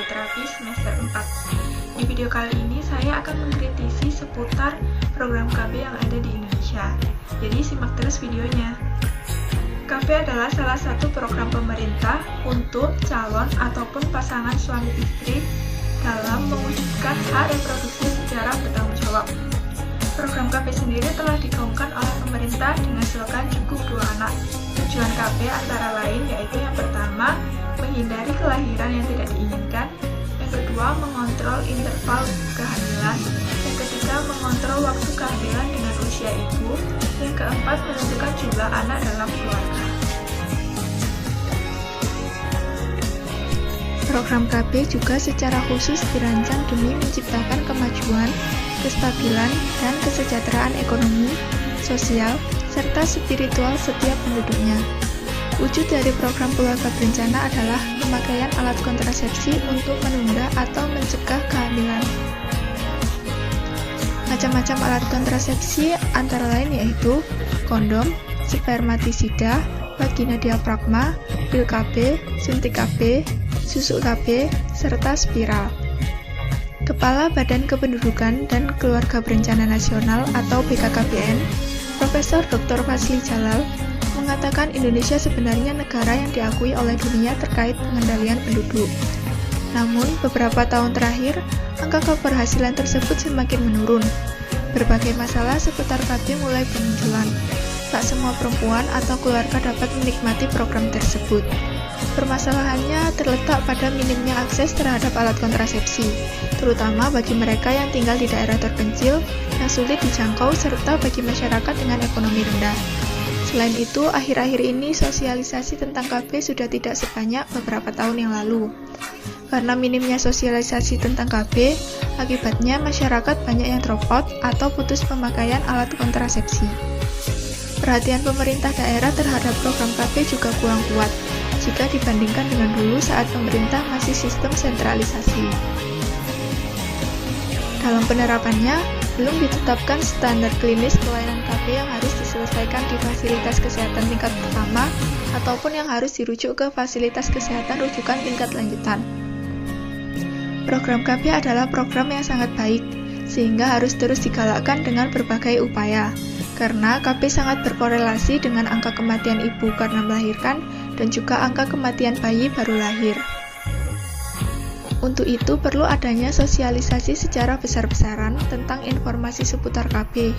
Fisioterapi semester 4. Di video kali ini saya akan mengkritisi seputar program KB yang ada di Indonesia. Jadi simak terus videonya. KB adalah salah satu program pemerintah untuk calon ataupun pasangan suami istri dalam mewujudkan hak reproduksi secara bertanggung jawab. Program KB sendiri telah digaungkan oleh pemerintah dengan slogan cukup 2 anak. Tujuan KB antara lain yaitu yang pertama, menghindari kelahiran yang tidak diinginkan, yang kedua, mengontrol interval kehamilan, yang ketiga, mengontrol waktu kehamilan dengan usia ibu, yang keempat, menentukan jumlah anak dalam keluarga. Program KB juga secara khusus dirancang demi menciptakan kemajuan, kestabilan, dan kesejahteraan ekonomi, sosial, serta spiritual setiap penduduknya. Wujud dari program keluarga berencana adalah pemakaian alat kontrasepsi untuk menunda atau mencegah kehamilan. Macam-macam alat kontrasepsi antara lain yaitu kondom, spermatisida, vagina diafragma, pil KB, suntik KB, susuk KB, serta spiral. Kepala Badan Kependudukan dan Keluarga Berencana Nasional atau BKKBN, Profesor Dr. Fazli Jalal, mengatakan Indonesia sebenarnya negara yang diakui oleh dunia terkait pengendalian penduduk. Namun, beberapa tahun terakhir, angka keberhasilan tersebut semakin menurun. Berbagai masalah seputar KB mulai bermunculan. Tak semua perempuan atau keluarga dapat menikmati program tersebut. Permasalahannya terletak pada minimnya akses terhadap alat kontrasepsi, terutama bagi mereka yang tinggal di daerah terpencil, yang sulit dijangkau, serta bagi masyarakat dengan ekonomi rendah. Selain itu, akhir-akhir ini sosialisasi tentang KB sudah tidak sebanyak beberapa tahun yang lalu. Karena minimnya sosialisasi tentang KB, akibatnya masyarakat banyak yang drop out atau putus pemakaian alat kontrasepsi. Perhatian pemerintah daerah terhadap program KB juga kurang kuat jika dibandingkan dengan dulu saat pemerintah masih sistem sentralisasi. Dalam penerapannya, belum ditetapkan standar klinis pelayanan KB yang harus diselesaikan di fasilitas kesehatan tingkat pertama ataupun yang harus dirujuk ke fasilitas kesehatan rujukan tingkat lanjutan. Program KB adalah program yang sangat baik, sehingga harus terus digalakkan dengan berbagai upaya, karena KB sangat berkorelasi dengan angka kematian ibu karena melahirkan dan juga angka kematian bayi baru lahir. Untuk itu perlu adanya sosialisasi secara besar-besaran tentang informasi seputar KB.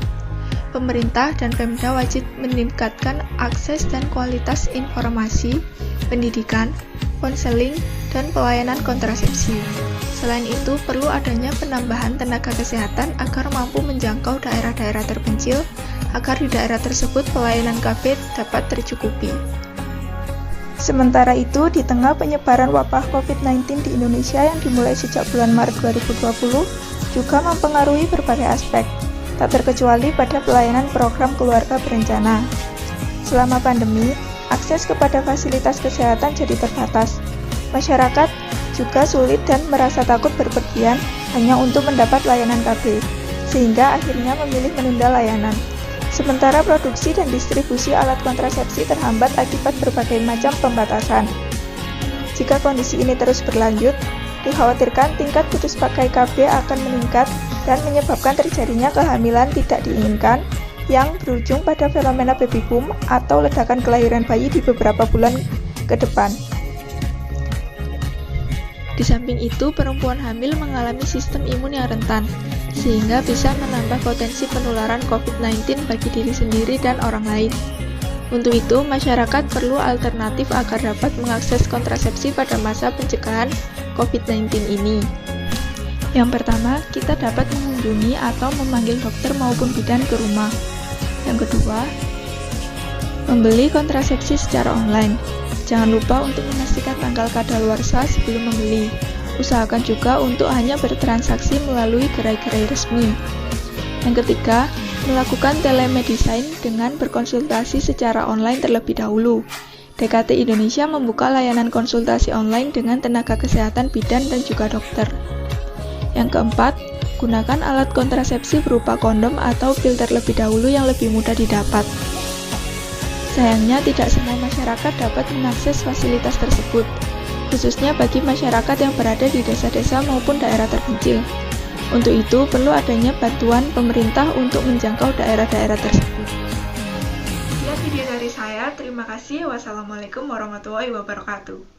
Pemerintah dan Pemda wajib meningkatkan akses dan kualitas informasi, pendidikan, konseling, dan pelayanan kontrasepsi. Selain itu, perlu adanya penambahan tenaga kesehatan agar mampu menjangkau daerah-daerah terpencil, agar di daerah tersebut pelayanan KB dapat tercukupi. Sementara itu, di tengah penyebaran wabah COVID-19 di Indonesia yang dimulai sejak bulan Maret 2020, juga mempengaruhi berbagai aspek, tak terkecuali pada pelayanan program keluarga berencana. Selama pandemi, akses kepada fasilitas kesehatan jadi terbatas. Masyarakat juga sulit dan merasa takut berpergian hanya untuk mendapat layanan KB, sehingga akhirnya memilih menunda layanan. Sementara produksi dan distribusi alat kontrasepsi terhambat akibat berbagai macam pembatasan. Jika kondisi ini terus berlanjut, dikhawatirkan tingkat putus pakai KB akan meningkat dan menyebabkan terjadinya kehamilan tidak diinginkan yang berujung pada fenomena baby boom atau ledakan kelahiran bayi di beberapa bulan ke depan. Di samping itu, perempuan hamil mengalami sistem imun yang rentan, sehingga bisa menambah potensi penularan COVID-19 bagi diri sendiri dan orang lain. Untuk itu, masyarakat perlu alternatif agar dapat mengakses kontrasepsi pada masa pencegahan COVID-19 ini. Yang pertama, kita dapat mengunjungi atau memanggil dokter maupun bidan ke rumah. Yang kedua, membeli kontrasepsi secara online. Jangan lupa untuk memastikan tanggal kadaluarsa sebelum membeli. Usahakan juga untuk hanya bertransaksi melalui gerai-gerai resmi. Yang ketiga, melakukan telemedicine dengan berkonsultasi secara online terlebih dahulu. DKT Indonesia membuka layanan konsultasi online dengan tenaga kesehatan bidan dan juga dokter. Yang keempat, gunakan alat kontrasepsi berupa kondom atau pil terlebih dahulu yang lebih mudah didapat. Sayangnya tidak semua masyarakat dapat mengakses fasilitas tersebut. khususnya bagi masyarakat yang berada di desa-desa maupun daerah terpencil. Untuk itu, perlu adanya bantuan pemerintah untuk menjangkau daerah-daerah tersebut. Sekian video dari saya, terima kasih. Wassalamualaikum warahmatullahi wabarakatuh.